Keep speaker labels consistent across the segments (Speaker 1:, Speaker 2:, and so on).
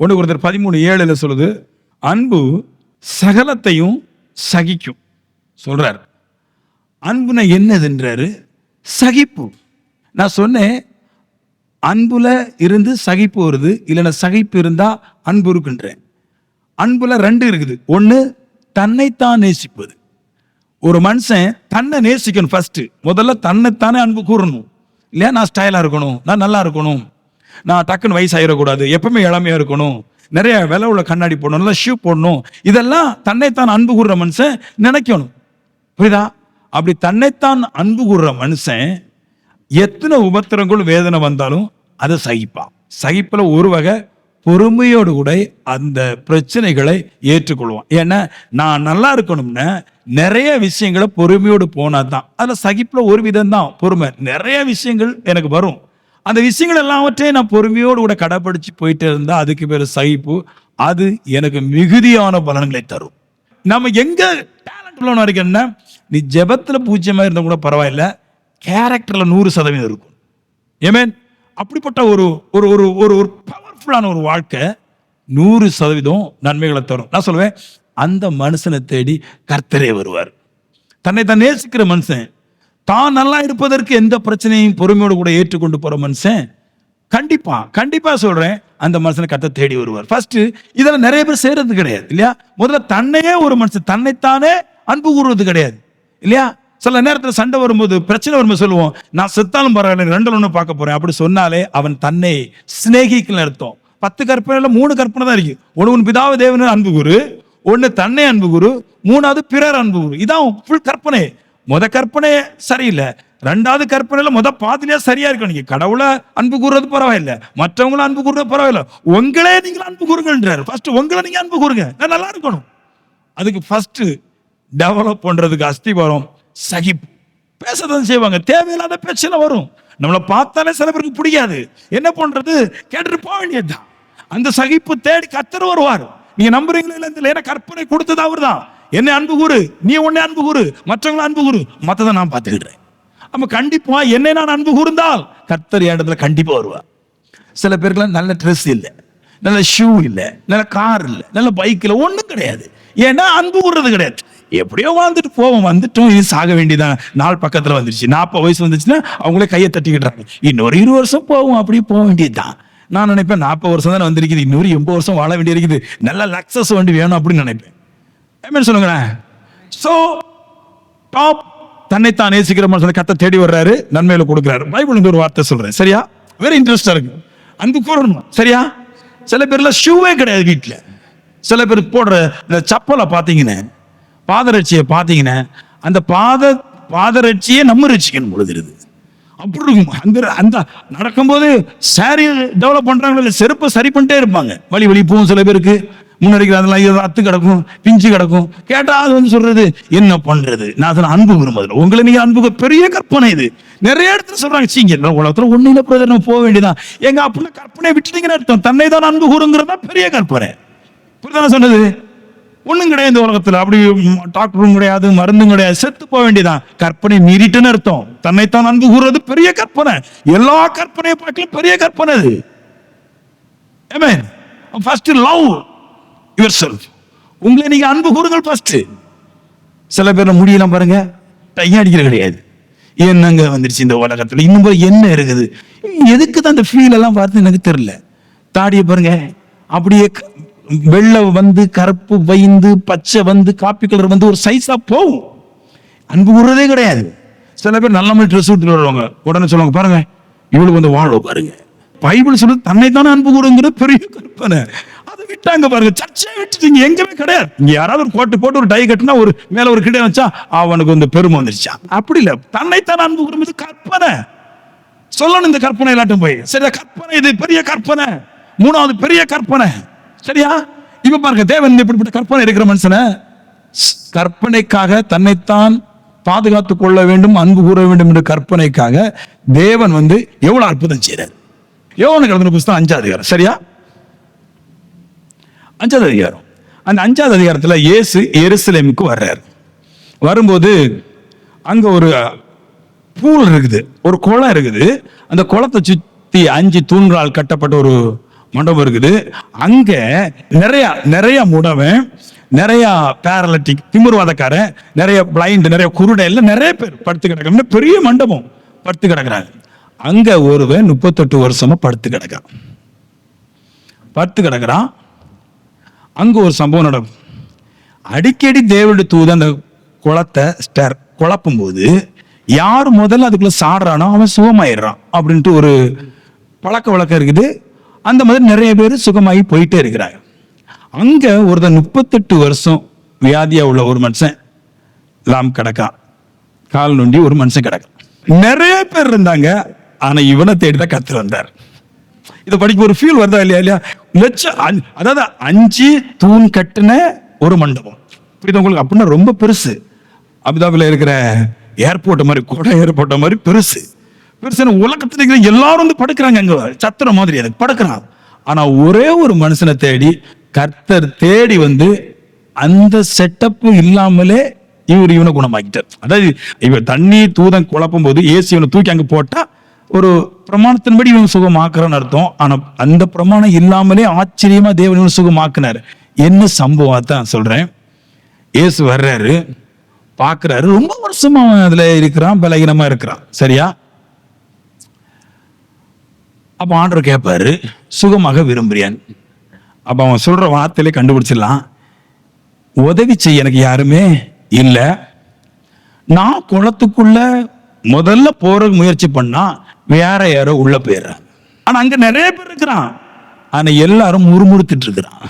Speaker 1: 1 Corinthians 13:7 சொல்லுது, அன்பு சகலத்தையும் சகிக்கும் சொல்றாரு. அன்புனா என்னதுன்றாரு? சகிப்பு. நான் சொன்னேன், அன்புல இருந்து சகிப்பு வருது, இல்லைன்னா சகிப்பு இருந்தா அன்பு இருக்குன்றேன். அன்புல 2 இருக்குது. ஒன்று தன்னைத்தான் நேசிப்பது. ஒரு மனுஷன் தன்னை நேசிக்கணும். ஃபர்ஸ்ட் முதல்ல தன்னைத்தானே அன்பு கூறணும் இல்லையா? நான் ஸ்டைலா இருக்கணும், நான் நல்லா இருக்கணும், நான் டக்குன்னு வயசாயிடக்கூடாது, எப்பவுமே இளமையா இருக்கணும், நிறைய விலை உள்ள கண்ணாடி போடணும், நல்லா ஷூ போடணும், இதெல்லாம் தன்னைத்தான் அன்பு கூறுற மனுஷன் நினைக்கணும். புரியுதா? அப்படி தன்னைத்தான் அன்பு கூறுற மனுஷன் எத்தனை உபத்திரங்கள் வேதனை வந்தாலும் அதை சகிப்பான். சகிப்புல ஒரு வகை பொறுமையோடு கூட அந்த பிரச்சனைகளை ஏற்றுக்கொள்வான். ஏன்னா நான் நல்லா இருக்கணும்னா நிறைய விஷயங்களை பொறுமையோடு போனா தான். அதுல சகிப்புல ஒரு விதம் தான் பொறுமை. நிறைய விஷயங்கள் எனக்கு வரும், அந்த விஷயங்கள் எல்லாவற்றையும் நான் பொறுமையோடு கூட கடைப்பிடிச்சு போயிட்டே இருந்தா அதுக்கு பேரு சகிப்பு. அது எனக்கு மிகுதியான பலன்களை தரும். நம்ம எங்க டேலண்ட் உள்ளவனா இருக்கேன்னா, நீ ஜெபத்துல பூஜ்யமா இருந்தா கூட பரவாயில்ல, கேரக்டர்ல 100% இருக்கும். ஏமேன். அப்படிப்பட்ட ஒரு ஒரு ஒரு ஒரு ஒரு பவர்ஃபுல்லான ஒரு வாழ்க்கை 100% நன்மைகளை தரும். நான் சொல்லுவேன், அந்த மனுஷனை தேடி கர்த்தரே வருவார். தன்னை தான் நேசிக்கிற மனுஷன், தான் நல்லா இருப்பதற்கு எந்த பிரச்சனையும் பொறுமையோடு கூட ஏற்றுக்கொண்டு போற மனுஷன் கண்டிப்பா கண்டிப்பா சொல்றேன், அந்த மனுஷனை கர்த்தர் தேடி வருவார். ஃபர்ஸ்ட் இதெல்லாம் நிறைய பேர் செய்யறது கிடையாது இல்லையா? முதல்ல தன்னையே ஒரு மனுஷன் தன்னைத்தானே அன்பு கூறுவது கிடையாது இல்லையா? சில நேரத்தில் சண்டை வரும்போது, பிரச்சனை வரும்போது சொல்லுவோம், நான் செத்தாலும் பரவாயில்ல, 2 ஒன்று பார்க்க போறேன் அப்படி சொன்னாலே அவன் தன்னை சிநேகிக்கல அர்த்தம். 10 கற்பனையில 3 கற்பனை தான் இருக்கு. ஒன்று பிதாவை தேவனை அன்பு கூறு, ஒன்று தன்னை அன்பு கூறு, 3வது பிறர் அன்பு கூறு. இதான் ஃபுல் கற்பனை. கற்பனை சரியில்லை, 2வது கற்பனையில பாதிலேயே சரியா இருக்கும். நீங்க கடவுளை அன்பு கூறுறது பரவாயில்ல, மற்றவங்களும் அன்பு கூறுறது பரவாயில்ல, உங்களே நீங்க அன்பு கூறுங்கன்றாரு. ஃபர்ஸ்ட் உங்களை நீங்க அன்பு கூறுங்க, நான் நல்லா இருக்கணும். அதுக்கு ஃபர்ஸ்ட் டெவலப் பண்றதுக்கு அஸ்திவாரம் சகிப்பு. பேசதான் செய்வாங்க, தேவையில்லாத பிரச்சனை வரும், நம்மளை பார்த்தாலே சில பேருக்கு பிடிக்காது, என்ன பண்றது, கேட்டுட்டு போக வேண்டியதுதான். அந்த சகிப்பு தேடி கர்த்தர் வருவார். நீங்க நம்புறீங்களா இல்ல? ஏன்னா கற்பனை கொடுத்தது அவர் தான். என்ன அன்பு கூறு, நீ உன்னை அன்பு கூறு, மற்றவங்களை அன்பு கூறு, மற்றதை நான் பார்த்துக்கிடுறேன். அப்ப கண்டிப்பா என்னை நான் அன்பு கூர்ந்தால் கர்த்தர் என் இடத்துல கண்டிப்பா வருவார். சில பேருக்குலாம் நல்ல ட்ரெஸ் இல்லை, நல்ல ஷூ இல்லை, நல்ல கார் இல்லை, நல்ல பைக் இல்லை, ஒன்றும் கிடையாது. ஏன்னா அன்பு கூறுறது கிடையாது. எப்படியோ வாழ்ந்துட்டு போவோம், வந்துட்டோம், இது சாக வேண்டியதான். நாள் பக்கத்துல வந்துருச்சு, 40 வயசு வந்துச்சுன்னா அவங்களே கையை தட்டிக்கிட்டாங்க, இன்னொரு 20 வருஷம் போவோம், அப்படியே போக வேண்டியதுதான். நான் நினைப்பேன் 40 வருஷம் தானே வந்திருக்குது, இன்னொரு 80 வருஷம் வாழ வேண்டி இருக்குது, நல்ல லக்ஸஸ் வண்டி வேணும் அப்படின்னு நினைப்பேன். ஆமென் சொல்லுங்களேன். சோ டாப் தன்னைத்தான் நேசிக்கிற மனுஷனை கர்த்தர் தேடி வர்றாரு, நன்மையில கொடுக்குறாரு. பைபிள் ஒரு வார்த்தை சொல்றேன் சரியா, வெரி இன்ட்ரெஸ்டா இருக்கு. அன்பு கூறணும் சரியா. சில பேர்ல ஷூவே கிடையாது வீட்டுல. சில பேர் போடுற இந்த சப்பலை பாத்தீங்கன்னா, பாதரட்சியை பார்த்தீங்கன்னா, அந்த பாதரட்சியை நம்ம ரட்சிக்கணும் பொழுது அப்படி இருக்கும். அந்த நடக்கும்போது சாரி டெவலப் பண்றாங்களோ இல்லை, செருப்பை சரி பண்ணிட்டே இருப்பாங்க. வழி போகும் சில பேருக்கு, முன்னாடி அதெல்லாம் அத்து கிடக்கும், பிஞ்சு கிடக்கும். கேட்டா அது சொல்றது என்ன பண்றது. நான் அதெல்லாம் அன்பு விரும்புறேன். உங்களை நீங்க அன்பு பெரிய கற்பனை. இது நிறைய இடத்துல சொல்றாங்க, சீங்க உலகத்துல ஒண்ணு இல்ல பிரதர், நம்ம போக வேண்டியதான். எங்க அப்படின்னா கற்பனை விட்டுட்டீங்கன்னு அர்த்தம். தன்னை தான் அன்பு கூறுங்கிறதா பெரிய கற்பனை. புரியுதான சொன்னது? ஒண்ணும் கிடையாது இந்த உலகத்துல. அப்படி டாக்டரும் கிடையாது, மருந்தும் கிடையாது, செத்து போக வேண்டியதான். கற்பனை மீறிட்டுன்னு அர்த்தம். தன்னைத்தான் அன்பு கூறுறது பெரிய கற்பனை. எல்லா கற்பனையை பார்க்கலும் பெரிய கற்பனை அது. ஆமென். First love yourself. உங்களை நீங்க அன்பு கூறுங்கள் ஃபர்ஸ்ட். சில பேர் முடியலாம் பாருங்க, டைம் அடிக்கிறது கிடையாது. என்னங்க வந்துருச்சு இந்த உலகத்துல, இன்னும் என்ன இருக்குது, எதுக்கு தான் அந்த ஃபீல் எல்லாம் பார்த்து எனக்கு தெரியல. தாடியை பாருங்க, அப்படியே வெள்ளை வந்து கருப்பு வைந்து பச்சை வந்து காப்பி கலர் வந்து ஒரு சைஸா போகும். அன்பு கூறுறதே கிடையாது. சில பேர் நல்ல மாதிரி ட்ரெஸ் விட்டு வருவாங்க, உடனே சொல்லுவாங்க பாருங்க இவளுக்கு வந்து வாழ்வ பாருங்க. பைபிள் சொல்லுது தன்னைத்தானே அன்பு கூறுங்கிறது பெரிய கற்பனை. அதை விட்டாங்க பாருங்க, சர்ச்சை விட்டுட்டீங்க, எங்கேயுமே கிடையாது. இங்க யாராவது ஒரு கோட்டு போட்டு ஒரு டை கட்டினா ஒரு மேல ஒரு கிடையாது வச்சா அவனுக்கு வந்து பெருமை வந்துருச்சா, அப்படி இல்ல. தன்னைத்தானே அன்பு கூறுறது கற்பனை. சொல்லணும் இந்த கற்பனை எல்லாட்டும் போய். சரியா, கற்பனை இது பெரிய கற்பனை. 3வது பெரிய கற்பனை சரியா. இப்ப பாருங்க, தேவன் இப்படிப்பட்ட கற்பனை இருக்கிற மனுஷனை கற்பனைக்காக தன்னைத்தான் பாதுகாத்துக் கொள்ள வேண்டும், அன்பு கூற வேண்டும் என்ற கற்பனைக்காக தேவன் வந்து எவ்வளவு அற்புதம் செய்றார். யோவான் எழுதின புத்தகம் 5வது அதிகாரம் சரியா, 5வது அதிகாரம். அந்த 5வது அதிகாரத்துல இயேசு எருசலேமுக்கு வர்றார். வரும்போது அங்க ஒரு பூல் இருக்குது, ஒரு குளம் இருக்குது. அந்த குளத்தை சுத்தி 5 தூண்களால் கட்டப்பட்ட மண்டபம் இருக்குது. அங்க நிறைய நிறைய முடவன், நிறைய பேரலிட்டிக், திமிர்வாதக்காரன், நிறைய பிளைண்ட், நிறைய குருடை எல்லாம் நிறைய பேர் படுத்து கிடக்குறாங்க. பெரிய மண்டபம் படுத்து கிடக்குறாங்க. அங்க ஒருவன் 38 வருஷமா படுத்து கிடக்குறான். அங்க ஒரு சம்பவம் நடக்கும். அடிக்கடி தேவனுடைய தூதன் அந்த குளத்தை குழப்பும் போது யார் முதல்ல அதுக்குள்ள சாடுறானோ அவன் சுகமாயிடுறான் அப்படின்ட்டு ஒரு பழக்க வழக்கம் இருக்குது. அந்த மாதிரி நிறைய பேர் சுகமாகி போயிட்டே இருக்கிறாங்க. அங்க ஒருத்தன் 38 வருஷம் வியாதியா உள்ள ஒரு மனுஷன் லாம் கிடக்கான். கால் நொண்டி ஒரு மனுஷன் கிடக்கான். நிறைய பேர் இருந்தாங்க. ஆனா இவனை தேடிதான் கர்த்தர் வந்தார். இதை படிக்க ஒரு ஃபீல் வருதா இல்லையா? அதாவது 5 தூண் கட்டின ஒரு மண்டபம். புரியுது உங்களுக்கு? அப்படின்னா ரொம்ப பெருசு. அபுதாபில இருக்கிற ஏர்போர்ட் மாதிரி, கூட ஏர்போர்ட் மாதிரி பெருசு. உலகத்துல இருக்கிற எல்லாரும் வந்து படுக்கிறாங்க. அங்க சத்திர மாதிரி அதுக்கு படுக்கிறான். ஆனா ஒரே ஒரு மனுஷனை தேடி கர்த்தர் தேடி வந்து அந்த செட்டப் இல்லாமலே இவனை குணமாக்கிட்டார். அதாவது இவர் தண்ணி தூதன் குழப்பும் போது ஏசி இவனை தூக்கி அங்க போட்டா ஒரு பிரமாணத்தின்படி இவன் சுகமாக்குறான்னு அர்த்தம். ஆனா அந்த பிரமாணம் இல்லாமலே ஆச்சரியமா தேவன் இவன் சுகமாக்குனார். என்ன சம்பவத்தான் சொல்றேன். இயேசு வர்றாரு, பாக்குறாரு, ரொம்ப வருஷமா அவன் அதுல இருக்கிறான், பலகீனமா இருக்கிறான். சரியா? அப்ப ஆண்டவர் கேட்பாரு, சுகமாக விரும்புறியான்? அப்ப அவன் சொல்ற வார்த்தையிலே கண்டுபிடிச்சிடலாம். உதவி செய்ய எனக்கு யாருமே இல்ல. நான் குளத்துக்குள்ள முதல்ல போற முயற்சி பண்ணா வேற யாரோ உள்ள போயிடுறான். ஆனா அங்க நிறைய பேர் இருக்கிறான். ஆனா எல்லாரும் முறுமுறுத்துட்டு இருக்கிறான்.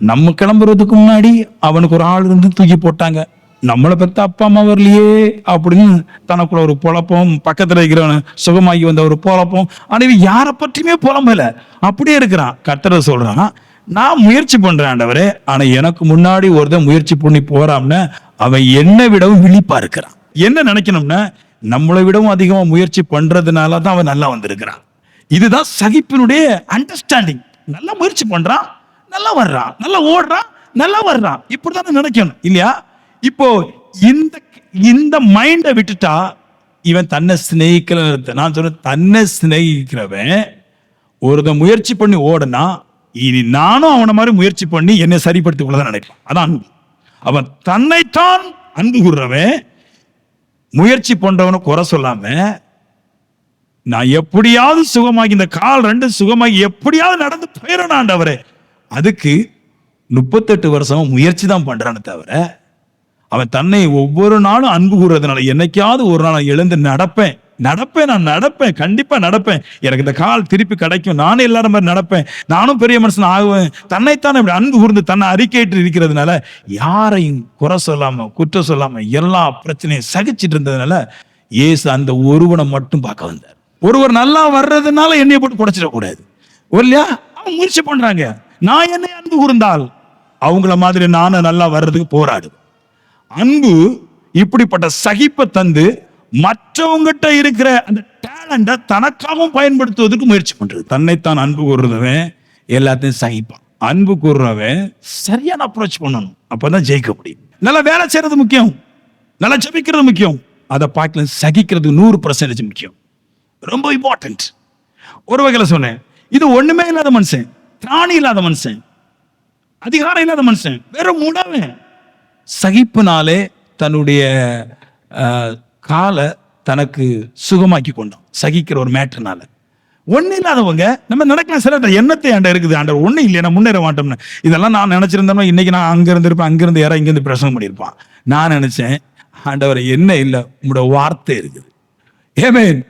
Speaker 1: நம்ம கிளம்புறதுக்கு முன்னாடி அவனுக்கு ஒரு ஆள் இருந்து தூக்கி போட்டாங்க. நம்மளை பத்த அப்பா அம்மா வரலையே அப்படின்னு தனக்குள்ள ஒரு பொழப்பம், பக்கத்துல இருக்கிறவன் சுகமாகி வந்த ஒரு பொழப்பம். ஆனா இவன் யாரை பற்றியுமே புலம்பல, அப்படியே இருக்கிறான். கர்த்தர் சொல்றான், நான் முயற்சி பண்றேன் ஆண்டவரே, ஆனா எனக்கு முன்னாடி ஒருத்தன் முயற்சி பண்ணி போறான்னு அவன் என்னை விடவும் விழிப்பா இருக்கிறான். என்ன நினைக்கணும்னா, நம்மளை விடவும் அதிகமா முயற்சி பண்றதுனால தான் அவன் நல்லா வந்திருக்கிறான். இதுதான் சகிப்பினுடைய அண்டர்ஸ்டாண்டிங். நல்லா முயற்சி பண்றான், நல்லா வர்றான், நல்லா ஓடுறான், நல்லா வர்றான். இப்படிதான் நினைக்கணும் இல்லையா? இப்போ இந்த மைண்டை விட்டுட்டா இவன் தன்னை சிநேகிக்கல. நான் சொல்றேன், தன்னை சிநேகிக்கிறவன் ஒருத முயற்சி பண்ணி ஓடனா இனி நானும் அவனை மாதிரி முயற்சி பண்ணி என்னை சரிப்படுத்திக் கொள்ளதான் நினைப்பான். அதான் அன்பு. அவன் தன்னைத்தான் அன்பு கூறுறவன் முயற்சி பண்றவனை குறை சொல்லாம, நான் எப்படியாவது சுகமாகி இந்த கால் 2 சுகமாகி எப்படியாவது நடந்து போயிடணும் ஆண்டவரே, அதுக்கு 38 வருஷமா முயற்சி தான் பண்றான்னு தவிர அவன் தன்னை ஒவ்வொரு நாளும் அன்பு கூறுறதுனால என்னைக்காவது ஒரு நாள் எழுந்து நடப்பேன், நான் நடப்பேன், கண்டிப்பா நடப்பேன், எனக்கு இந்த கால் திருப்பி கிடைக்கும், நானும் எல்லாரும் மாதிரி நடப்பேன், நானும் பெரிய மனுஷன் ஆகுவேன், தன்னைத்தான் இப்படி அன்பு கூர்ந்து தன்னை அறிக்கையிட்டு இருக்கிறதுனால யாரையும் குறை சொல்லாம குற்றம் சொல்லாம எல்லா பிரச்சனையும் சகிச்சிட்டு இருந்ததுனால இயேசு அந்த ஒருவனை மட்டும் பார்க்க வந்தார். ஒருவர் நல்லா வர்றதுனால என்னைய போட்டு குடைச்சிடக்கூடாது இல்லையா? அவன் முயற்சி பண்றாங்க. நான் என்னை அன்பு கூர்ந்தால் அவங்கள மாதிரி நானும் நல்லா வர்றதுக்கு போராடு. அன்பு இப்படிப்பட்ட சகிப்பை தந்து மற்றவங்கிட்ட இருக்கிற அந்த டேலண்ட தனக்காகவும் பயன்படுத்துவதற்கு முயற்சி பண்றது. தன்னைத்தான் அன்பு கூறுறவன் எல்லாத்தையும் சகிப்பான். அன்பு கூறுறவன் சரியான அப்ரோச் பண்ணணும், அப்பதான் ஜெயிக்க முடியும். நல்லா வேலை செய்யறது முக்கியம், நல்லா ஜெபிக்கிறது முக்கியம், அதை பார்க்கல சகிக்கிறது 100% முக்கியம், ரொம்ப இம்பார்ட்டன்ட். ஒரு வகையில சொன்னேன், இது ஒண்ணுமே இல்லாத மனுஷன், திராணி இல்லாத மனுஷன், அதிகாரம் இல்லாத மனுஷன், வெறும் முடவன் சகிப்புனாலே தன்னுடைய காலை தனக்கு சுகமாக்கி கொண்டான். சகிக்கிற ஒரு மேட்டர்னால. ஒண்ணு இல்லாதவங்க நம்ம நடக்கலாம். சில எண்ணத்தை ஆண்ட இருக்குது, ஆண்ட ஒண்ணு இல்லையா நான் முன்னேற மாட்டோம்னு. இதெல்லாம் நான் நினைச்சிருந்தேன்னா இன்னைக்கு நான் அங்க இருந்திருப்பேன், அங்கிருந்து யாரா இங்கிருந்து பிரசங்கம் பண்ணியிருப்பான். நான் நினைச்சேன், ஆண்டவர் என்ன இல்லை, உங்களோட வார்த்தை இருக்குது. ஏமேன்.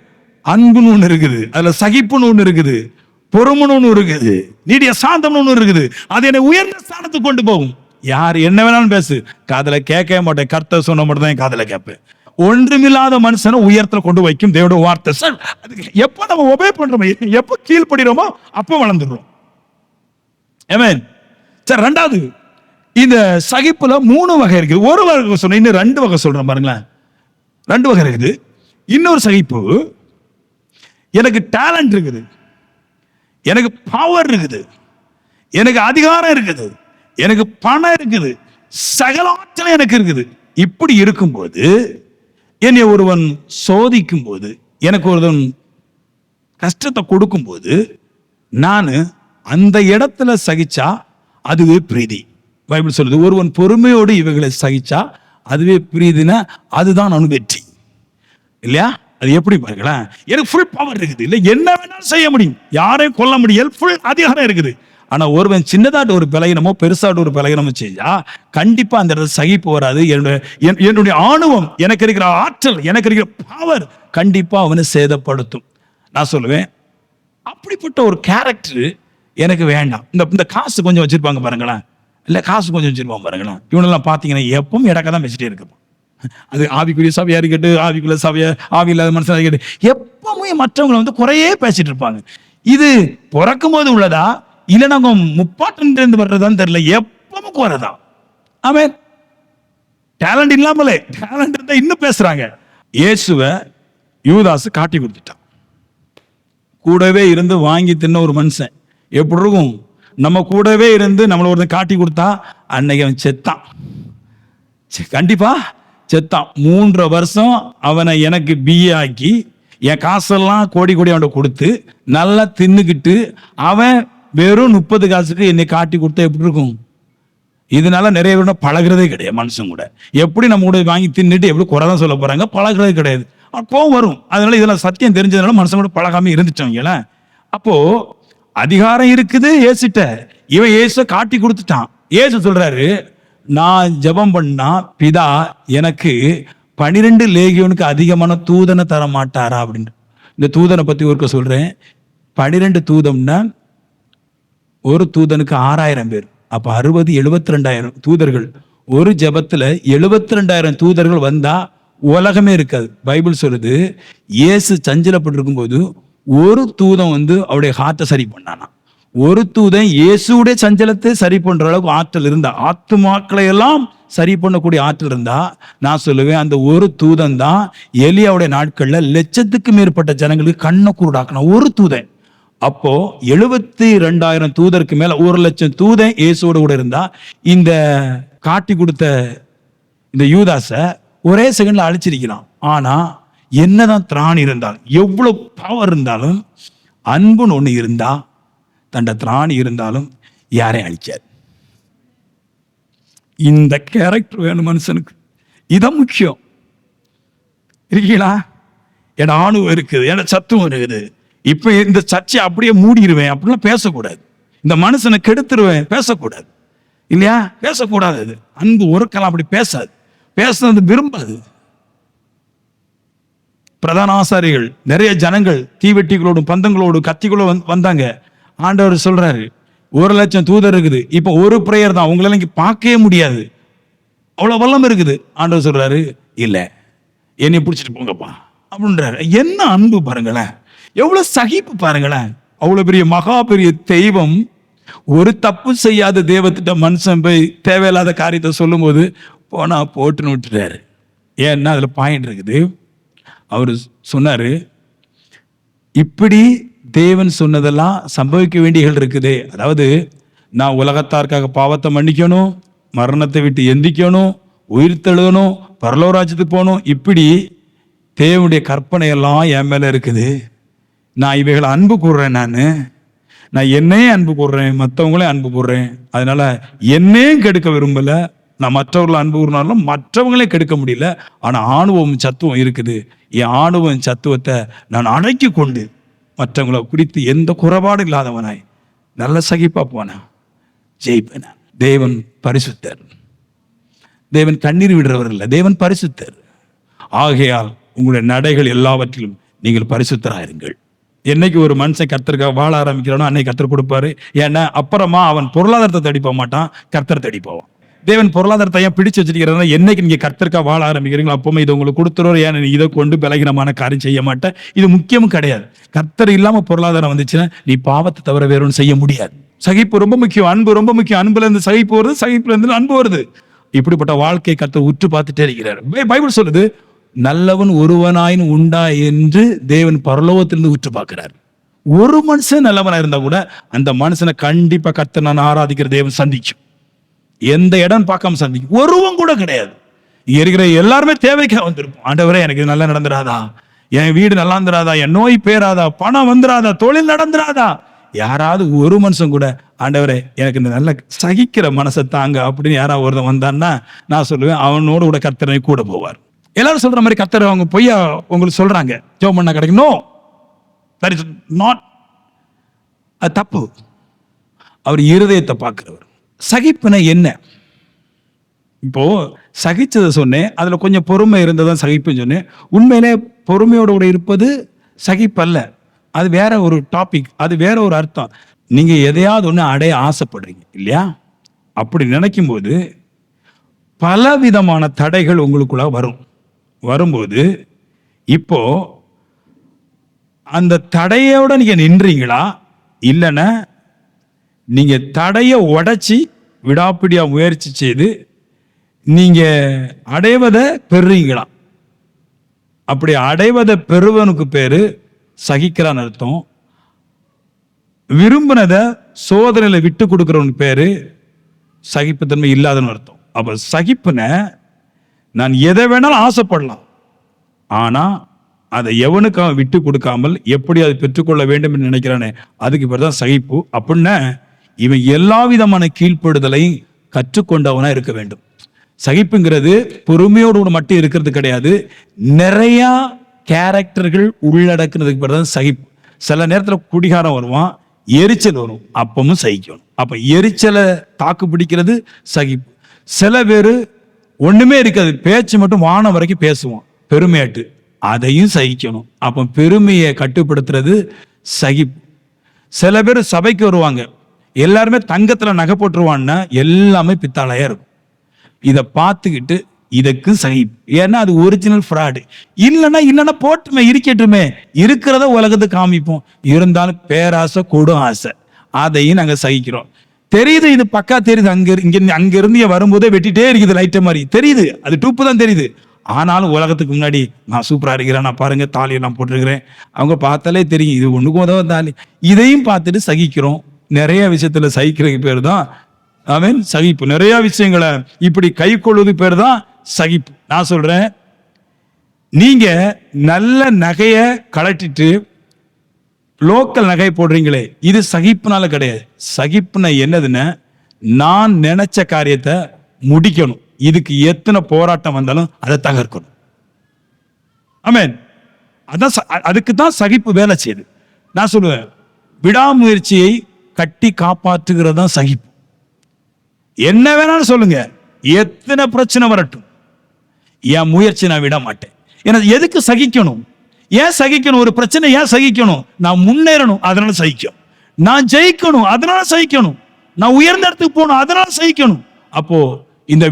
Speaker 1: அன்புன்னு ஒண்ணு இருக்குது, அதுல சகிப்புன்னு ஒண்ணு இருக்குது, பொறுமைன்னு ஒண்ணு இருக்குது, நீடிய சாந்தம்னு ஒண்ணு இருக்குது. அது என்னை உயர்ந்த ஸ்தானத்துக்கு கொண்டு போகும். யார் என்ன வேணாலும் பேசு, காதல கேட்கவே மாட்டேன். கர்த்தர் சொன்ன மட்டும் தான் காதல கேட்பேன். ஒன்றுமில்லாத மனுஷனை உயரத்துல கொண்டு வைக்கும் தேவனுடைய வார்த்தை. சார், அதுக்கு எப்ப நம்ம ஒபே பண்றோமோ, எப்ப கீழ்படுறோமோ அப்ப வளர்ந்துடுறோம். ஆமென். சார், 2வது இந்த சகிப்புல 3 வகை இருக்குது. ஒரு வகை சொன்ன, இன்னும் 2 வகை சொல்றேன் பாருங்களேன். 2 வகை இருக்குது. இன்னொரு சகிப்பு, எனக்கு டேலண்ட் இருக்குது, எனக்கு பவர் இருக்குது, எனக்கு அதிகாரம் இருக்குது, எனக்கு பணம் இருக்குது, சகல ஆற்றலும் எனக்கு இருக்குது. இப்படி இருக்கும்போது என்னை ஒருவன் சோதிக்கும் போது, எனக்கு ஒருவன் கஷ்டத்தை கொடுக்கும் போது நான் அந்த இடத்துல சகிச்சா அதுவே பிரீதி. பைபிள் சொல்லுது, ஒருவன் பொறுமையோடு இவைகளை சகிச்சா அதுவே பிரீதினா அதுதான் நான் வெற்றி இல்லையா? அது எப்படி பாருங்களேன், எனக்கு ஃபுல் பவர் இருக்குது, இல்லை என்ன வேணாலும் செய்ய முடியும், யாரையும் கொல்ல முடியல, ஃபுல் அதிகாரம் இருக்குது. ஆனா ஒருவன் சின்னதாட்டு ஒரு பலகீனமோ பெருசாட்டு ஒரு பலகீனமோ செஞ்சா கண்டிப்பா அந்த இடத்துல சகிப்பு வராது. என்னுடைய ஆணவம், எனக்கு இருக்கிற ஆற்றல், எனக்கு இருக்கிற பவர் கண்டிப்பா அவனை சேதப்படுத்தும். நான் சொல்லுவேன், அப்படிப்பட்ட ஒரு கேரக்டர் எனக்கு வேண்டாம். இந்த காசு கொஞ்சம் வச்சிருப்பாங்க பாருங்களேன், இல்ல காசு கொஞ்சம் வச்சிருப்பாங்க பாருங்களேன், இவனெல்லாம் பாத்தீங்கன்னா எப்பவும் இடக்க தான் வச்சுட்டே இருக்கு. அது ஆவிக்குரிய சபையா இருக்கட்டு, ஆவிக்குள்ள சபையா, ஆவி இல்லாத மனுஷனா இருக்கட்டு, எப்பவுமே மற்றவங்களை வந்து குறையே பேசிட்டு இருப்பாங்க. இது பிறக்கும் போது உள்ளதா இல்ல நாங்க முப்பாட்டிலிருந்து வர்றதான்னு தெரியல, எப்பவும் குறைதான். ஆமென். டேலண்ட் இல்லாமலே, டேலண்ட் இருந்தா இன்னும் பேசுறாங்க. இயேசுவை யூதாசு காட்டி கொடுத்துட்டான். கூடவே இருந்து வாங்கி தின்ன ஒரு மனுஷன் எப்படி இருக்கும்? நம்ம கூடவே இருந்து நம்மள ஒருத்தன் காட்டி கொடுத்தா அன்னைக்கு அவன் செத்தான், கண்டிப்பா செத்தான். 3 வருஷம் அவனை எனக்கு பிஏ ஆக்கி என் காசெல்லாம் கோடி கோடி அவன் கொடுத்து நல்லா தின்னுக்கிட்டு அவன் வெறும் 30 காசுக்கு என்னை காட்டி கொடுத்தா எப்படி இருக்கும்? இதனால நிறைய பேர் பழகிறதே கிடையாது மனுஷன் கூட. எப்படி நம்ம கூட வாங்கி தின்னுட்டு எப்படி குறைதான் சொல்ல போறாங்க, பழகிறதே கிடையாது. கோவம் வரும். அதனால இதெல்லாம் சத்தியம் தெரிஞ்சதுனால மனுஷன் கூட பழகாம இருந்துட்டோம். அப்போ அதிகாரம் இருக்குது ஏசிட்ட, இவன் இயேசு காட்டி கொடுத்துட்டான். இயேசு சொல்றாரு, நான் ஜெபம் பண்ணா பிதா எனக்கு 12 லேகியோனுக்கு அதிகமான தூதனை தர மாட்டாரா அப்படின்னு. இந்த தூதனை பத்தி ஒருக்க சொல்றேன். 12 தூதம்னா ஒரு தூதனுக்கு 6000 பேர், அப்ப 60 72,000 தூதர்கள். ஒரு ஜெபத்துல 72,000 தூதர்கள் வந்தா உலகமே இருக்காது. பைபிள் சொல்லுது, இயேசு சஞ்சலப்பட்டிருக்கும் போது ஒரு தூதன் வந்து அவருடைய ஹார்ட்டை சரி பண்ணானா. ஒரு தூதன் இயேசுடைய சஞ்சலத்தை சரி பண்ற அளவுக்கு ஆற்றல் இருந்தா, ஆத்துமாக்களை எல்லாம் சரி பண்ணக்கூடிய ஆற்றல் இருந்தா, நான் சொல்லுவேன் அந்த ஒரு தூதன் தான் எலியாவுடைய நாட்கள்ல லட்சத்துக்கு மேற்பட்ட ஜனங்களுக்கு கண்ணை குருடாக்கணும் ஒரு தூதன். அப்போ 72,000 தூதருக்கு மேல 1,00,000 தூதன் இயேசுவோட கூட இருந்தா இந்த காட்டி கொடுத்த இந்த யூதாச ஒரே செகண்ட்ல அழிச்சிருக்கலாம். ஆனா என்னதான் திராணி இருந்தாலும், எவ்வளவு பவர் இருந்தாலும், அன்புன்னு ஒண்ணு இருந்தா, தண்ட திராணி இருந்தாலும் யாரையும் அழிக்காது. இந்த கேரக்டர் வேணும் மனுஷனுக்கு. இதான் முக்கியம். இருக்கீங்களா? என் ஆணுவம் இருக்குது, என் சத்துவம் இருக்குது, இப்ப இந்த சர்ச்சை அப்படியே மூடிடுவேன் அப்படிலாம் பேசக்கூடாது. இந்த மனுஷனை கெடுத்துருவேன் பேசக்கூடாது இல்லையா? பேசக்கூடாது. அது அன்பு ஒருக்கலாம் அப்படி பேசாது, பேசுறது விரும்பாது. பிரதான ஆசாரிகள் நிறைய ஜனங்கள் தீவெட்டிகளோடும் பந்தங்களோடும் கத்திகளோடு வந்தாங்க. ஆண்டவர் சொல்றாரு, 1,00,000 தூதர் இருக்குது, இப்ப ஒரு பிரேயர் தான், உங்களால இங்க பார்க்கவே முடியாது, அவ்வளவு வல்லம் இருக்குது. ஆண்டவர் சொல்றாரு, இல்ல என்னை பிடிச்சிட்டு போங்கப்பா அப்படின்றாரு. என்ன அன்பு பாருங்களேன், எவ்வளவு சகிப்பு பாருங்களேன். அவ்வளவு பெரிய மகா பெரிய தெய்வம் ஒரு தப்பு செய்யாத தெய்வத்திட்ட மனுஷன் போய் தேவையில்லாத காரியத்தை சொல்லும் போது போனா போட்டுன்னு விட்டுறாரு. ஏன்னா அதுல பாயிண்ட் இருக்குது. அவரு சொன்னாரு, இப்படி தேவன் சொன்னதெல்லாம் சம்பவிக்க வேண்டியகள் இருக்குதே. அதாவது நான் உலகத்தாருக்காக பாவத்தை மன்னிக்கணும், மரணத்தை விட்டு எந்திக்கணும், உயிர் தெழுகணும், பரலோக ராஜ்யத்துக்கு போகணும், இப்படி தேவனுடைய கற்பனை எல்லாம் என் மேல இருக்குது. நான் இவைகளை அன்பு கூறுறேன், நான் என்னையே அன்பு கூறுறேன், மற்றவங்களே அன்பு கூறுறேன். அதனால என்னையும் கெடுக்க விரும்பல, நான் மற்றவர்களை அன்பு கூறினாலும் மற்றவங்களே கெடுக்க முடியல. ஆனா ஆணவம் சத்துவம் இருக்குது, என் ஆணவம் சத்துவத்தை நான் அடக்கி கொண்டு மற்றவங்களை குறித்து எந்த குறைபாடு இல்லாதவனாய் நல்ல சகிப்பா போனேன், ஜெயிப்பேன். தேவன் பரிசுத்தர், தேவன் கண்ணீர் விடுறவர் இல்லை, தேவன் பரிசுத்தர். ஆகையால் உங்களுடைய நடைகள் எல்லாவற்றிலும் நீங்கள் பரிசுத்தராயிருங்கள். என்னைக்கு ஒரு மனுஷன் கர்த்தருக்காக வாழ ஆரம்பிக்கிறானோ அன்னைக்கு கர்த்தர் கொடுப்பாரு. ஏன்னா அப்புறமா அவன் பொருளாதாரத்தை தேடி போக மாட்டான், கர்த்தர் தேடி போவான். தேவன் பொருளாதாரத்தை ஏன் பிடிச்சு வச்சிருக்கிறதா, என்னைக்கு நீங்க கர்த்தருக்காக வாழ ஆரம்பிக்கிறீங்களோ அப்பவுமே இது உங்களுக்கு கொடுத்துருவோம். ஏன் இதை கொண்டு பலகீனமான காரியம் செய்ய மாட்டேன், இது முக்கியமும் கிடையாது. கர்த்தர் இல்லாம பொருளாதாரம் வந்துச்சுன்னா நீ பாவத்தை தவிர வேற ஒன்றும் செய்ய முடியாது. சகிப்பு ரொம்ப முக்கியம், அன்பு ரொம்ப முக்கியம். அன்புல இருந்து சகிப்பு வருது, சகிப்புல இருந்து அன்பு வருது. இப்படிப்பட்ட வாழ்க்கையை கர்த்தர் உற்று பார்த்துட்டே இருக்கிறார். பைபிள் சொல்லுது, நல்லவன் ஒருவனாயின் உண்டா என்று தேவன் பரலோகத்திலிருந்து உற்று பார்க்கிறார். ஒரு மனுஷன் நல்லவனா இருந்தா கூட அந்த மனுஷனை கண்டிப்பா கர்த்தர் நான் ஆராதிக்கிற தேவன் சந்திக்கும். எந்த இடம் பார்க்காம சந்திக்கும். ஒருவன் கூட கிடையாது. இருக்கிற எல்லாருமே தேவைக்காக வந்திருப்போம். ஆண்டவரே எனக்கு நல்லா நடந்துராதா, என் வீடு நல்லா இருந்துராதா, என் நோய் பேராதா, பணம் வந்துராதா, தொழில் நடந்துராதா, யாராவது ஒரு மனுஷன் கூட ஆண்டவரே எனக்கு இந்த நல்ல சகிக்கிற மனசை தாங்க அப்படின்னு யாராவது ஒருத்தன் வந்தான்னா நான் சொல்லுவேன் அவனோடு கூட கர்த்தரை கூட போவார். எல்லாரும் சொல்ற மாதிரி கர்த்தர் அவங்க பொய்யா உங்களுக்கு சொல்றாங்க ஜெபம் பண்ணா கிடைக்கும். நோ, தட் இஸ் நாட், அது தப்பு. அவர் இருதயத்தை பார்க்கிறவர். சகிப்புனா என்ன? இப்போ சகிச்சதை சொன்னேன், அதுல கொஞ்சம் பொறுமை இருந்ததான் சகிப்புன்னு சொன்னேன். உண்மையிலே பொறுமையோடு கூட இருப்பது சகிப்பல்ல, அது வேற ஒரு டாபிக், அது வேற ஒரு அர்த்தம். நீங்க எதையாவது ஒன்று அடைய ஆசைப்படுறீங்க இல்லையா? அப்படி நினைக்கும் போது பலவிதமான தடைகள் உங்களுக்குள்ள வரும்போது இப்போ அந்த தடையோட நீங்க நின்றீங்களா, இல்லைன்னா நீங்க தடையை உடைச்சி விடாப்பிடியா முயற்சி செய்து நீங்க அடைவதை பெறுறீங்களா? அப்படி அடைவதை பெறுவனுக்கு பேரு சகிக்கிறான்னு அர்த்தம். விரும்பினதை சோதனையில விட்டு கொடுக்கிறவனுக்கு பேரு சகிப்புத்தன்மை இல்லாதன்னு அர்த்தம். அப்ப சகிப்புன நான் எதை வேணாலும் ஆசைப்படலாம், ஆனா அதை எவனுக்கு விட்டு கொடுக்காமல் எப்படி அதை பெற்றுக்கொள்ள வேண்டும் என்று நினைக்கிறானே அதுக்கு பேர் தான் சகிப்பு. அப்படின்னா இவன் எல்லா விதமான கீழ்ப்படுதலையும் கற்றுக்கொண்டவனா இருக்க வேண்டும். சகிப்புங்கிறது பொறுமையோடு மட்டும் இருக்கிறது கிடையாது, நிறைய கேரக்டர்கள் உள்ளடக்குனதுக்கு பேர் தான் சகிப்பு. சில நேரத்தில் குடிகாரம் வருவான், எரிச்சல் வரும், அப்பவும் சகிக்கணும். அப்ப எரிச்சலை தாக்கு பிடிக்கிறது சகிப்பு. சில பேர் ஒண்ணுமே இருக்காது, பேச்சு மட்டும் வானம் வரைக்கும் பேசுவான் பெருமையாட்டு, அதையும் சகிக்கணும். அப்ப பெருமையை கட்டுப்படுத்துறது சகிப்பு. சில பேர் சபைக்கு வருவாங்க, எல்லாருமே தங்கத்துல நகை போட்டுருவான்னா எல்லாமே பித்தாளையா இருக்கும். இதை பார்த்துக்கிட்டு இதுக்கு சகிப்பு, ஏன்னா அது ஒரிஜினல் ஃப்ராடு. இல்லைன்னா போட்டுமே இருக்கட்டுமே, இருக்கிறத உலகத்துக்கு காமிப்போம். இருந்தாலும் பேராசை கொடும் ஆசை, அதையும் நாங்க சகிக்கிறோம். தெரியுது, இது பக்கா தெரியுது, அங்க இருந்து வரும்போதே வெட்டிட்டே இருக்குது லைட்டை மாதிரி தெரியுது, அது டூப்பு தான் தெரியுது. ஆனாலும் உலகத்துக்கு முன்னாடி நான் சூப்பரா இருக்கிறேன், நான் பாருங்க தாலியெல்லாம் போட்டிருக்கிறேன், அவங்க பார்த்தாலே தெரியும் இது ஒண்ணுக்கும் உதவ தாலி. இதையும் பார்த்துட்டு சகிக்கிறோம். நிறைய விஷயத்துல சகிக்கிறதுக்கு பேர் தான் ஆமென் சகிப்பு. நிறைய விஷயங்களை இப்படி கை கொள்வது பேர் தான் சகிப்பு. நான் சொல்றேன், நீங்க நல்ல நகைய கலட்டிட்டு லோக்கல் நகை போடுறீங்களே, இது சகிப்புனால கிடையாது. சகிப்புனா என்னதுன்னா, நான் நினைச்ச காரியத்தை முடிக்கணும், இதுக்கு எத்தனை போராட்டம் வந்தாலும் அதை தகர்க்கணும். ஆமென். அதான் அதுக்கு தான் சகிப்பு வேலை செய்யுது. நான் சொல்லுவேன், விடாமுயற்சியை கட்டி காப்பாற்றுகிறது தான் சகிப்பு. என்ன வேணாலும் சொல்லுங்க, எத்தனை பிரச்சனை வரட்டும், என் முயற்சி நான் விட மாட்டேன். எனக்கு எதுக்கு சகிக்கணும்? ஏன் சகிக்கணும்? ஒரு பிரச்சனை ஏன் சகிக்கணும்? நான் முன்னேறணும், அதனால சகிக்கும். நான் ஜெயிக்கணும், அதனால சகிக்கணும். நான் உயர்ந்த இடத்துக்கு போகணும், அதனால சகிக்கணும். அப்போ இந்த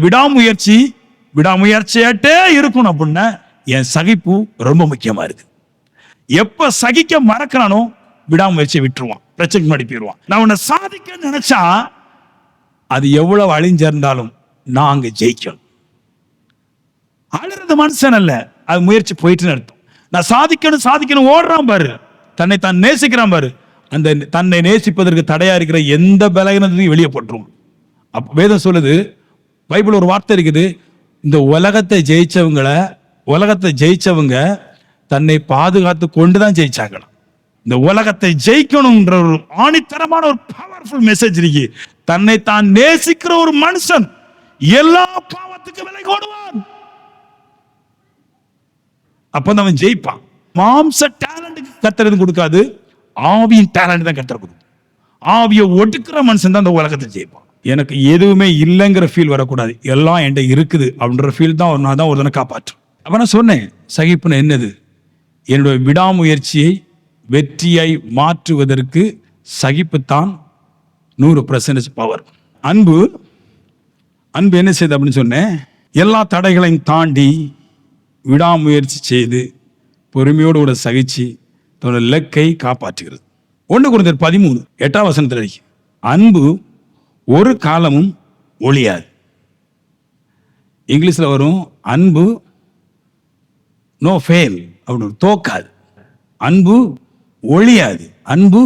Speaker 1: விடாமுயற்சியாட்டே இருக்கணும். அப்படின்னா என் சகிப்பு ரொம்ப முக்கியமா இருக்கு. எப்ப சகிக்க மறக்கிறானோ விடாமுயற்சியை விட்டுருவான், பிரச்சனைக்கு முன்னாடி போயிடுவான். நான் உன்னை சாதிக்க நினைச்சா அது எவ்வளவு அழிஞ்சிருந்தாலும் நான் அங்க ஜெயிக்கணும். அழுறது மனுஷன் அல்ல, அது முயற்சி போயிட்டு அர்த்தம். நான் சாதிக்கணும் ஓடுறான் பாரு, தன்னை தான் நேசிக்கிறான் பாரு, அந்த தன்னை நேசிப்பதற்கு தடையா இருக்கிற எந்த பலகீனத்தையும் வெளியே போட்டுருவான். அப்ப வேதம் சொல்லுது, பைபிள் ஒரு வார்த்தை இருக்குது, இந்த உலகத்தை ஜெயிச்சவங்க தன்னை பாதுகாத்து கொண்டுதான் ஜெயிச்சாங்களாம். இந்த உலகத்தை ஜெயிக்கணும்ன்ற ஒரு ஆணித்தரமான ஒரு பவர்ஃபுல் மெசேஜ் இருக்கு. தன்னை தான் நேசிக்கிற ஒரு மனுஷன் எல்லா பாவத்துக்கும் விலை கொடுவான், அப்பதான் அவன் ஜெயிப்பான். மாம்ச டேலண்ட் கத்துறது கொடுக்காது, ஆவியின் டேலண்ட் தான் கத்துற கொடுக்கும். ஆவியை ஒடுக்கிற மனுஷன் தான் அந்த உலகத்தை ஜெயிப்பான். எனக்கு எதுவுமே இல்லைங்கிற ஃபீல் வரக்கூடாது, எல்லாம் என்கிட்ட இருக்குது அப்படின்ற ஃபீல் தான் ஒரு நாள் தான் ஒருத்தனை காப்பாற்றும். அப்ப நான் சொன்னேன், சகிப்புன்னு என்னது? என்னுடைய விடாமுயற்சியை வெற்றியை மாற்றுவதற்கு சகிப்புத்தான் 100% பவர். அன்பு என்ன செய்யுது அப்படின்னு சொன்னேன், எல்லா தடைகளையும் தாண்டி விடாமுயற்சி செய்து பொறுமையோடு கூட சகிச்சு தன்னோட இலக்கை காப்பாற்றுகிறது. 1 கொரிந்தியர் 13:8 அன்பு ஒரு காலமும் ஒளியாது. இங்கிலீஷ்ல வரும், அன்பு நோ ஃபெயில் அப்படின்னு, தோக்காது. அன்பு ஒளியாது, அன்பு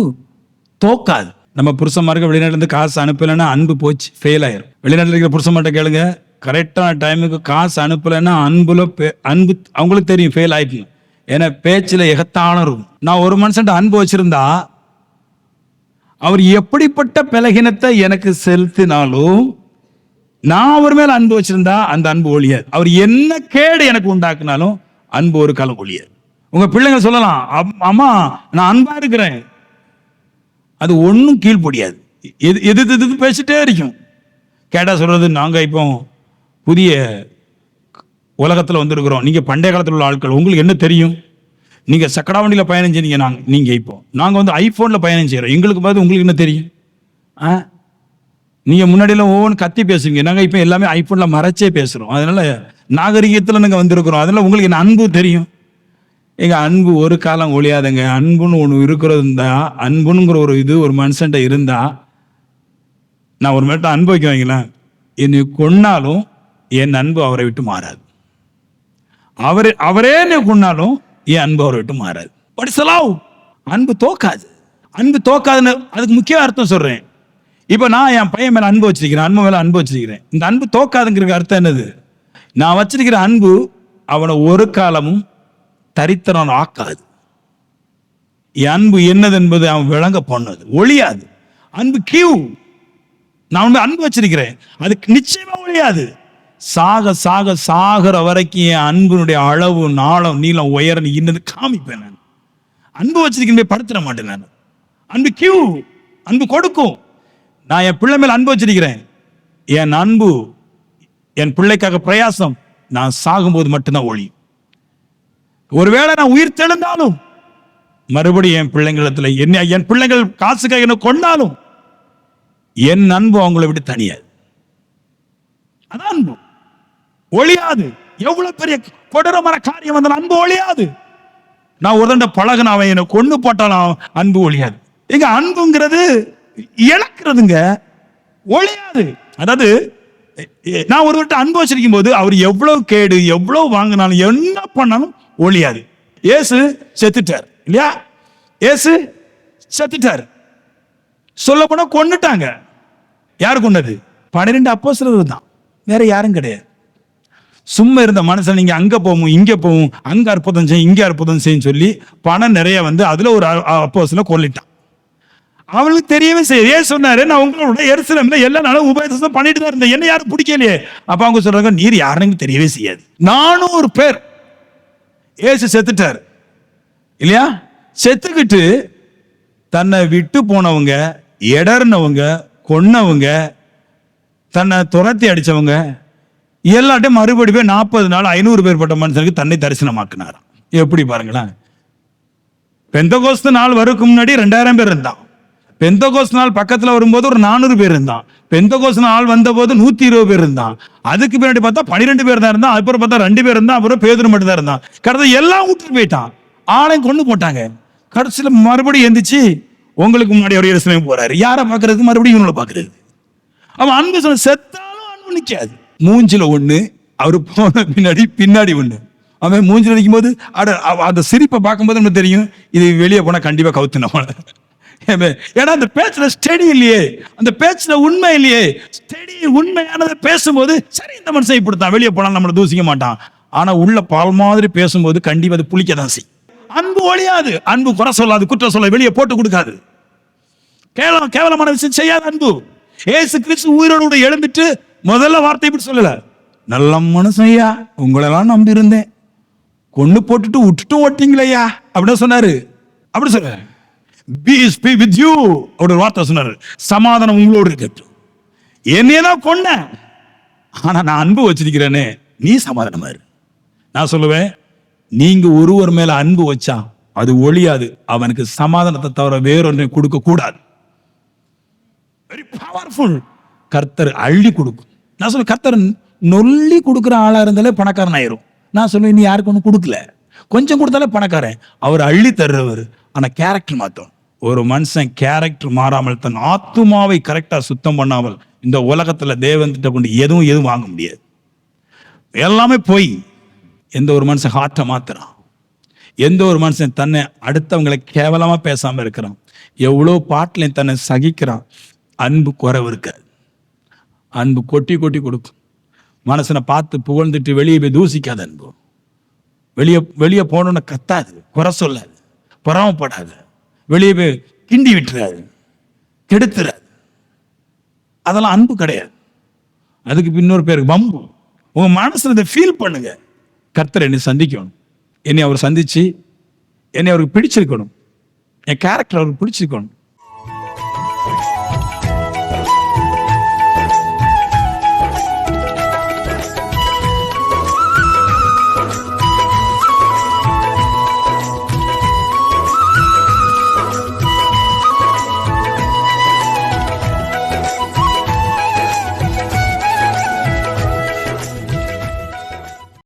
Speaker 1: தோக்காது. நம்ம புருஷன்மார்க்கு வெளிநாட்டுல இருந்து காசு அனுப்பலைன்னா அன்பு போச்சு, ஃபெயில் ஆயிரும். வெளிநாட்டில் இருக்கிற புருஷன்மார்ட்ட கேளுங்க, கரெக்டான டைமுக்கு காசு அனுப்பலைன்னா அன்பு அவங்களுக்கு தெரியும் ஃபெயில் ஆயிட்டு. ஏன்னா பேச்சில் எகத்தான இருக்கும். நான் ஒரு மனுஷன் அன்பு வச்சிருந்தா அவர் எப்படிப்பட்ட பலகீனத்தை எனக்கு செலுத்தினாலும் நான் அவர் மேல அன்பு வச்சிருந்தா அந்த அன்பு ஒழியாது. அவர் என்ன கேடு எனக்கு உண்டாக்குனாலும் அன்பு ஒரு காலம் ஒழியாது. உங்க பிள்ளைங்க சொல்லலாம், அம்மா நான் அன்பா இருக்கிறேன், அது ஒன்றும் கீழ்ப்படியாது. எது பேசிட்டே இருக்கும். கேட்டா சொல்றது, நாங்க இப்போ புதிய உலகத்துல வந்திருக்கிறோம், நீங்க பண்டைய காலத்தில் உள்ள ஆட்கள், உங்களுக்கு என்ன தெரியும்? நீங்க சக்கடா வண்டியில பயணம் செய்றீங்க, நீங்க இப்போ நாங்க வந்து ஐபோன்ல பயணம் செய்யறோம், எங்களுக்கு பார்த்து உங்களுக்கு என்ன தெரியும்? நீங்க முன்னாடியெல்லாம் ஒவ்வொன்று கத்தி பேசுவீங்க, நாங்க இப்ப எல்லாமே ஐபோன்ல மறைச்சே பேசுறோம். அதனால நாகரிகத்துல நாங்க வந்திருக்கிறோம், அதனால உங்களுக்கு என்ன அன்பு தெரியும்? எங்க அன்பு ஒரு காலம் ஒழியாதுங்க. அன்புன்னு ஒன்று இருக்கிறது இருந்தா, அன்புங்கிற ஒரு மனுஷன்ட்ட இருந்தா, நான் ஒரு மேட்ட அன்பு வைக்க வைங்களேன், என்னை கொன்னாலும் என் அன்பு அவரை விட்டு மாறாது. அவரே என்னை கொன்னாலும் என் அன்பு அவரை விட்டு மாறாது. அன்பு தோக்காது. அன்பு தோக்காதுன்னு அதுக்கு முக்கிய அர்த்தம் சொல்றேன். இப்ப நான் என் பையன் மேல அன்பு வச்சிருக்கிறேன், அன்பு மேல அன்பு வச்சிருக்கிறேன். இந்த அன்பு தோக்காதுங்கிற அர்த்தம் என்னது? நான் வச்சிருக்கிற அன்பு அவனை ஒரு காலமும் தரித்திரன் ஆக்காது. என் அன்பு என்னது என்பது அவன் விளங்க பண்ணது, ஒழியாது. அன்பு கியூ. நான் அன்பு வச்சிருக்கிறேன், அதுக்கு நிச்சயமா ஒழியாது. சாகிற வரைக்கும் என் அன்பினுடைய அளவு, நாளம், நீளம், உயரம் இன்னது காமிப்பேன். நான் அன்பு வச்சிருக்கேன், படுத்துட மாட்டேன். நான் அன்பு கியூ, அன்பு கொடுக்கும். நான் என் பிள்ளை மேல அன்பு வச்சிருக்கிறேன். என் அன்பு என் பிள்ளைக்காக பிரயாசம் நான் சாகும்போது மட்டும்தான் ஒழியும். ஒருவேளை நான் உயிர் தெழுந்தாலும் மறுபடியும் என் பிள்ளைங்களத்துல என் பிள்ளைங்கள் காசுக்காக என்ன கொண்டாலும் என் அன்பு அவங்களை விட்டு தனியாது. அதான் அன்பு ஒழியாது. எவ்வளவு பெரிய கொடூரமான காரியம் வந்தாலும் அன்பு ஒழியாது. நான் ஒரு தண்ட பழகின அவன் என்னை கொண்டு போட்டாலும் அன்பு ஒழியாது. எங்க அன்புங்கிறது இழக்கிறதுங்க, ஒழியாது. அதாவது நான் ஒருவர்கிட்ட அன்பு வச்சிருக்கும் போது அவர் எவ்வளவு கேடு, எவ்வளவு வாங்கினாலும், என்ன பண்ணாலும் ஒழியாது. இயேசு செத்துட்டார் இல்லையா? இயேசு செத்துட்டார். சொல்ல போனா கொன்னுட்டாங்க. யாரு கொன்னது? 12 அப்போஸ்தலர்கள் தான், வேற யாரும் கிடையாது. சும்மா இருந்த மனுஷன் நீங்க அங்க போவும் இங்க போவும், அங்க அற்புதம் செய்யும் இங்க அற்புதம் செய்யும் சொல்லி பணம் நிறைய வந்து அதுல ஒரு அப்போஸ்தலனை கொல்லிட்டான். அவனுக்கு தெரியவே செய்ய. ஏன் சொன்னாரு, நான் உங்களோட எருசலேம்ல எல்லா நாளும் உபதேசம் பண்ணிட்டு தான் இருந்தேன், என்ன யாரும் பிடிக்கலையே. அப்ப அவங்க சொல்றாங்க, நீர் யாருன்னு தெரியவே செய்யாது. 400 பேர். ஏசு செத்துட்டார் இல்லையா? செத்துக்கிட்டு தன்னை விட்டு போனவங்க, இடர்னவங்க, கொன்னவங்க, தன்னை துரத்தி அடிச்சவங்க எல்லாட்டையும் மறுபடியும் 40 நாள் 500 பேர் பட்ட மனுஷனுக்கு தன்னை தரிசனமாக்குனார். எப்படி பாருங்களேன். பெந்தகோஸ்து நாள் வரக்கு முன்னாடி 2000 பேர் இருந்தான். பெந்தகோஸ்து நாள் பக்கத்துல வரும்போது ஒரு 400 பேர் இருந்தான். பெந்தகோஸ்து நாள் வந்த போது 120 பேர் இருந்தான். அதுக்கு பின்னாடி பார்த்தா 12 பேர் தான் இருந்தான். அப்புறம் பார்த்தா 2 பேர் இருந்தான். அப்புறம் பேதுரு மட்டும் தான் இருந்தான். கடந்த எல்லாம் விட்டுட்டு போயிட்டான். ஆளையும் கொண்டு போட்டாங்க. கடைசியில மறுபடியும் எந்திரிச்சு உங்களுக்கு முன்னாடி ஒரு எருசலேம் போறாரு. யாரை பாக்குறதுக்கு? மறுபடியும் இவங்களை பாக்குறது. அவன் அன்பு சொன்ன செத்தாலும் அன்பு நிக்காது. மூஞ்சில ஒண்ணு, அவரு போன பின்னாடி ஒண்ணு. அவன் மூஞ்சில நிற்கும் போது அந்த சிரிப்பை பார்க்கும்போது நமக்கு தெரியும், இது வெளியே போனா கண்டிப்பா கவுத்துன. ஏன்னா அந்த பேச்சுல ஸ்டெடி இல்லையே, அந்த பேச்சுல உண்மை இல்லையே. ஸ்டெடி உண்மையானதை பேசும்போது சரி, இந்த மனுஷன் இப்படித்தான், வெளியே போனா நம்மளை தூசிக்க மாட்டான். ஆனா உள்ள பால் மாதிரி பேசும்போது கண்டிப்பா அது புளிக்கதான் செய்யும். அன்பு ஒழியாது. அன்பு குறை சொல்லாது, குற்றம் சொல்ல, வெளியே போட்டு கொடுக்காது, கேவலமான விஷயம் செய்யாது. அன்பு ஏசு கிறிஸ்து உயிரோடு எழுந்துட்டு முதல்ல வார்த்தை இப்படி சொல்லல, நல்ல மனுஷன்யா, உங்களெல்லாம் நம்பி இருந்தேன், கொண்டு போட்டுட்டு விட்டுட்டு ஓட்டிங்களா அப்படின்னு சொன்னாரு. அப்படி சொல்ற Peace be with you அப்படி வார்த்தை சொன்னாரு. சமாதானம் உங்களோடு இருக்கட்டும். என்னதான் கொன்ன, ஆனா நான் அன்பு வச்சிருக்கிறேனே, நீ சமாதானமா இரு. நான் சொல்லுவேன், நீங்க ஒருவர் மேல அன்பு வச்சா அது ஒழியாது. அவனுக்கு சமாதானத்தை தவிர வேறொன்றை கொடுக்க கூடாது. Very powerful. கர்த்தர் அள்ளி கொடுக்கும். நான் சொல்லுவேன், கர்த்தர் நொல்லி கொடுக்குற ஆளா இருந்தாலே பணக்காரன் ஆயிரும். நான் சொல்லுவேன், நீ யாருக்கு ஒண்ணு கொடுக்கல, கொஞ்சம் கொடுத்தாலே பணக்காரன். அவர் அள்ளி தர்றவர். ஆனா கேரக்டர் மாத்தோம். ஒரு மனுஷன் கேரக்டர் மாறாமல், தன் ஆத்துமாவை கரெக்டா சுத்தம் பண்ணாமல் இந்த உலகத்துல தேவன்கிட்ட கொண்டு எதுவும் வாங்க முடியாது. எல்லாமே போய். எந்த ஒரு மனுஷன் ஹார்ட்டை மாத்துறான், எந்த ஒரு மனுஷன் தன்னை அடுத்தவங்களை கேவலமா பேசாம இருக்கிறான், எவ்வளோ பாட்டிலையும் தன்னை சகிக்கிறான், அன்பு குறைவு இருக்காது. அன்பு கொட்டி கொட்டி கொடுக்கும். மனசனை பார்த்து புகழ்ந்துட்டு வெளியே போய் தூசிக்காத அன்பு. வெளியே போனோன்னு கத்தாது, குறை சொல்லாது, பொறாமப்படாது, வெளியே போய் கிண்டி விட்டுறாது. கெடுத்துறாது. அதெல்லாம் அன்பு கிடையாது. அதுக்கு இன்னொரு பேருக்கு வம்பு. உங்க மனசுல இதை ஃபீல் பண்ணுங்க. கர்த்தர் என்னை சந்திக்கணும், என்னை அவர் சந்திச்சு என்னை அவருக்கு பிடிச்சிருக்கணும், என் கேரக்டர் அவருக்கு பிடிச்சிருக்கணும்,